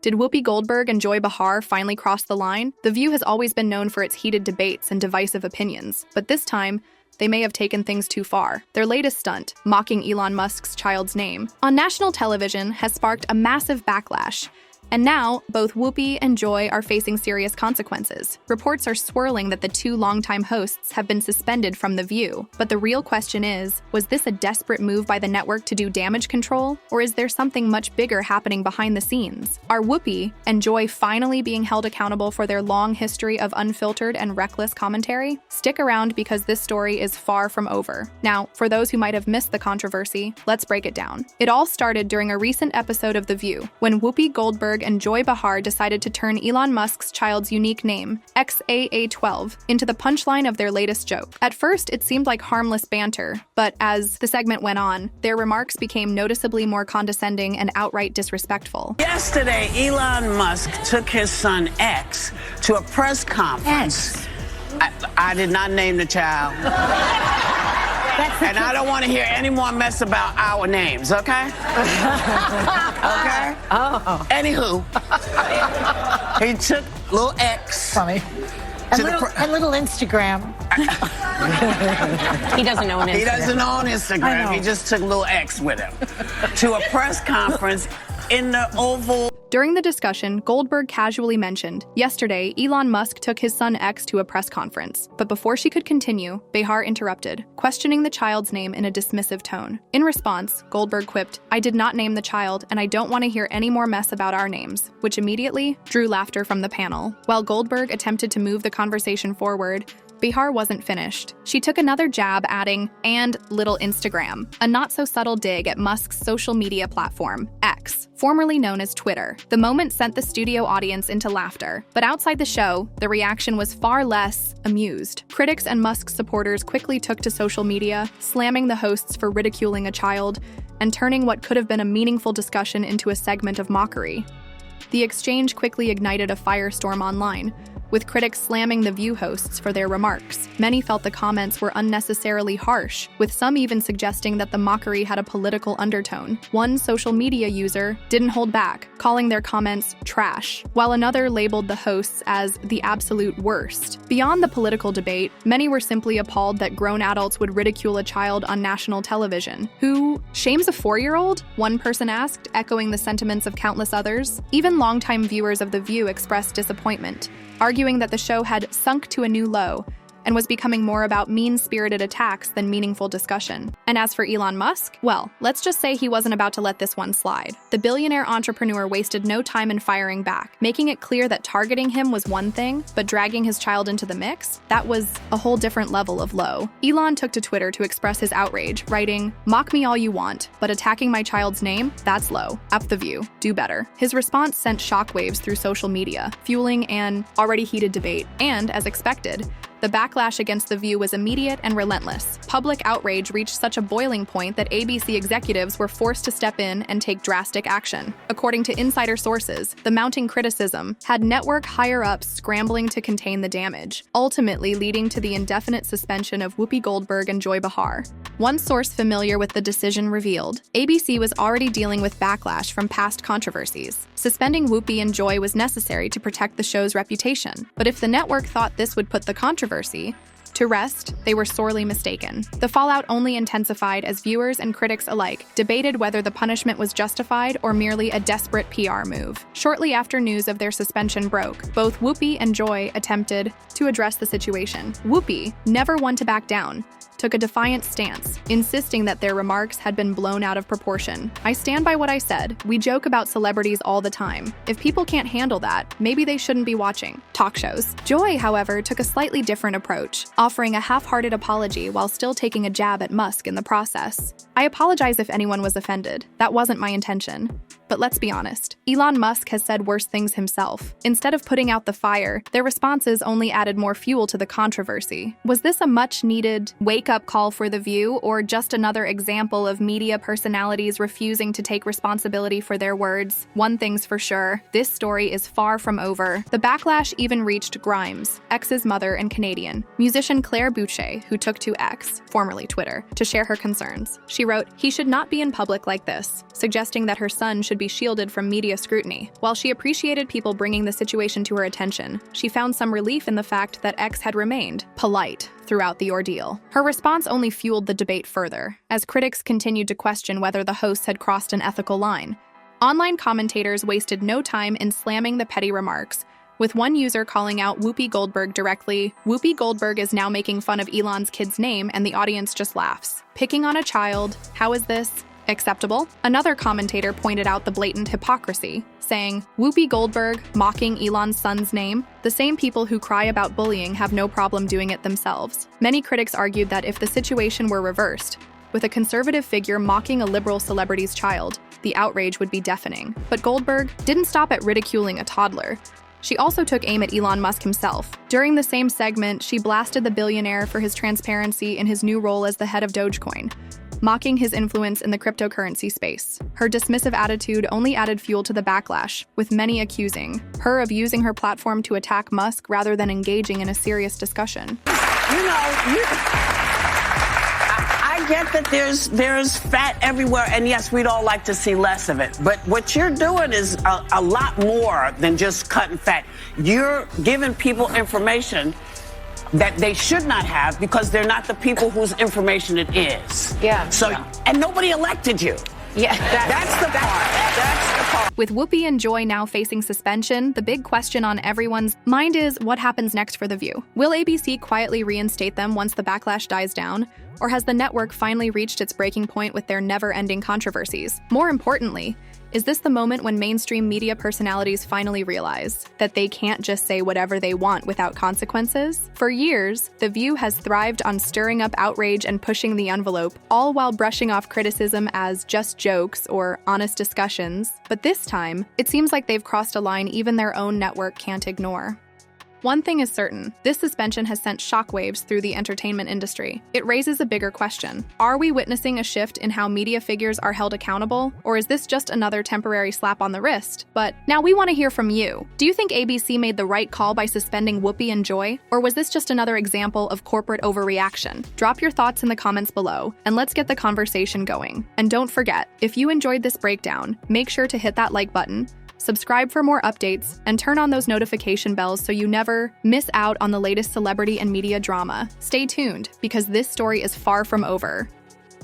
Did Whoopi Goldberg and Joy Behar finally cross the line? The View has always been known for its heated debates and divisive opinions, but this time, they may have taken things too far. Their latest stunt, mocking Elon Musk's child's name, on national television has sparked a massive backlash. And now, both Whoopi and Joy are facing serious consequences. Reports are swirling that the two longtime hosts have been suspended from The View. But the real question is, was this a desperate move by the network to do damage control? Or is there something much bigger happening behind the scenes? Are Whoopi and Joy finally being held accountable for their long history of unfiltered and reckless commentary? Stick around because this story is far from over. Now, for those who might have missed the controversy, let's break it down. It all started during a recent episode of The View, when Whoopi Goldberg and Joy Behar decided to turn Elon Musk's child's unique name, XAA12, into the punchline of their latest joke. At first, it seemed like harmless banter, but as the segment went on, their remarks became noticeably more condescending and outright disrespectful. Yesterday, Elon Musk took his son X to a press conference. I did not name the child. And I don't want to hear any more mess about our names, okay? Okay? Oh. Anywho, he took little X. Funny. And little Instagram. He doesn't know an Instagram. He doesn't own Instagram. He just took little X with him to a press conference in the Oval. During the discussion, Goldberg casually mentioned, yesterday, Elon Musk took his son X to a press conference. But before she could continue, Behar interrupted, questioning the child's name in a dismissive tone. In response, Goldberg quipped, "I did not name the child, and I don't want to hear any more mess about our names," which immediately drew laughter from the panel. While Goldberg attempted to move the conversation forward, Behar wasn't finished. She took another jab, adding, "and little Instagram," a not-so-subtle dig at Musk's social media platform, X, formerly known as Twitter. The moment sent the studio audience into laughter. But outside the show, the reaction was far less amused. Critics and Musk supporters quickly took to social media, slamming the hosts for ridiculing a child and turning what could have been a meaningful discussion into a segment of mockery. The exchange quickly ignited a firestorm online, with critics slamming The View hosts for their remarks. Many felt the comments were unnecessarily harsh, with some even suggesting that the mockery had a political undertone. One social media user didn't hold back, calling their comments trash, while another labeled the hosts as the absolute worst. Beyond the political debate, many were simply appalled that grown adults would ridicule a child on national television. Who shames a 4-year-old? One person asked, echoing the sentiments of countless others. Even longtime viewers of The View expressed disappointment, arguing that the show had sunk to a new low and was becoming more about mean-spirited attacks than meaningful discussion. And as for Elon Musk, well, let's just say he wasn't about to let this one slide. The billionaire entrepreneur wasted no time in firing back, making it clear that targeting him was one thing, but dragging his child into the mix, that was a whole different level of low. Elon took to Twitter to express his outrage, writing, "Mock me all you want, but attacking my child's name? That's low. Up The View. Do better." His response sent shockwaves through social media, fueling an already heated debate, and, as expected, the backlash against The View was immediate and relentless. Public outrage reached such a boiling point that ABC executives were forced to step in and take drastic action. According to insider sources, the mounting criticism had network higher-ups scrambling to contain the damage, ultimately leading to the indefinite suspension of Whoopi Goldberg and Joy Behar. One source familiar with the decision revealed, ABC was already dealing with backlash from past controversies. Suspending Whoopi and Joy was necessary to protect the show's reputation. But if the network thought this would put the controversy to rest, they were sorely mistaken. The fallout only intensified as viewers and critics alike debated whether the punishment was justified or merely a desperate PR move. Shortly after news of their suspension broke, both Whoopi and Joy attempted to address the situation. Whoopi, never one to back down, took a defiant stance, insisting that their remarks had been blown out of proportion. "I stand by what I said. We joke about celebrities all the time. If people can't handle that, maybe they shouldn't be watching talk shows." Joy, however, took a slightly different approach, offering a half-hearted apology while still taking a jab at Musk in the process. "I apologize if anyone was offended. That wasn't my intention. But let's be honest, Elon Musk has said worse things himself. Instead of putting out the fire, their responses only added more fuel to the controversy. Was this a much-needed wake-up call for The View, or just another example of media personalities refusing to take responsibility for their words? One thing's for sure, this story is far from over. The backlash even reached Grimes, X's mother and Canadian, musician Claire Boucher, who took to X, formerly Twitter, to share her concerns. She wrote, "He should not be in public like this," suggesting that her son should be shielded from media scrutiny. While she appreciated people bringing the situation to her attention, she found some relief in the fact that X had remained polite throughout the ordeal. Her response only fueled the debate further, as critics continued to question whether the hosts had crossed an ethical line. Online commentators wasted no time in slamming the petty remarks, with one user calling out Whoopi Goldberg directly. Whoopi Goldberg is now making fun of Elon's kid's name, and the audience just laughs. Picking on a child, how is this acceptable? Another commentator pointed out the blatant hypocrisy, saying, Whoopi Goldberg mocking Elon's son's name? The same people who cry about bullying have no problem doing it themselves. Many critics argued that if the situation were reversed, with a conservative figure mocking a liberal celebrity's child, the outrage would be deafening. But Goldberg didn't stop at ridiculing a toddler. She also took aim at Elon Musk himself. During the same segment, she blasted the billionaire for his transparency in his new role as the head of Dogecoin, mocking his influence in the cryptocurrency space. Her dismissive attitude only added fuel to the backlash, with many accusing her of using her platform to attack Musk rather than engaging in a serious discussion. I get that there's fat everywhere, and yes, we'd all like to see less of it. But what you're doing is a lot more than just cutting fat. You're giving people information that they should not have because they're not the people whose information it is. Yeah. And nobody elected you. Yeah. That's the part. With Whoopi and Joy now facing suspension, the big question on everyone's mind is what happens next for The View? Will ABC quietly reinstate them once the backlash dies down? Or has the network finally reached its breaking point with their never-ending controversies? More importantly, is this the moment when mainstream media personalities finally realize that they can't just say whatever they want without consequences? For years, The View has thrived on stirring up outrage and pushing the envelope, all while brushing off criticism as just jokes or honest discussions. But this time, it seems like they've crossed a line even their own network can't ignore. One thing is certain, this suspension has sent shockwaves through the entertainment industry. It raises a bigger question. Are we witnessing a shift in how media figures are held accountable, or is this just another temporary slap on the wrist? But now we want to hear from you. Do you think ABC made the right call by suspending Whoopi and Joy, or was this just another example of corporate overreaction? Drop your thoughts in the comments below, and let's get the conversation going. And don't forget, if you enjoyed this breakdown, make sure to hit that like button, subscribe for more updates, and turn on those notification bells so you never miss out on the latest celebrity and media drama. Stay tuned, because this story is far from over.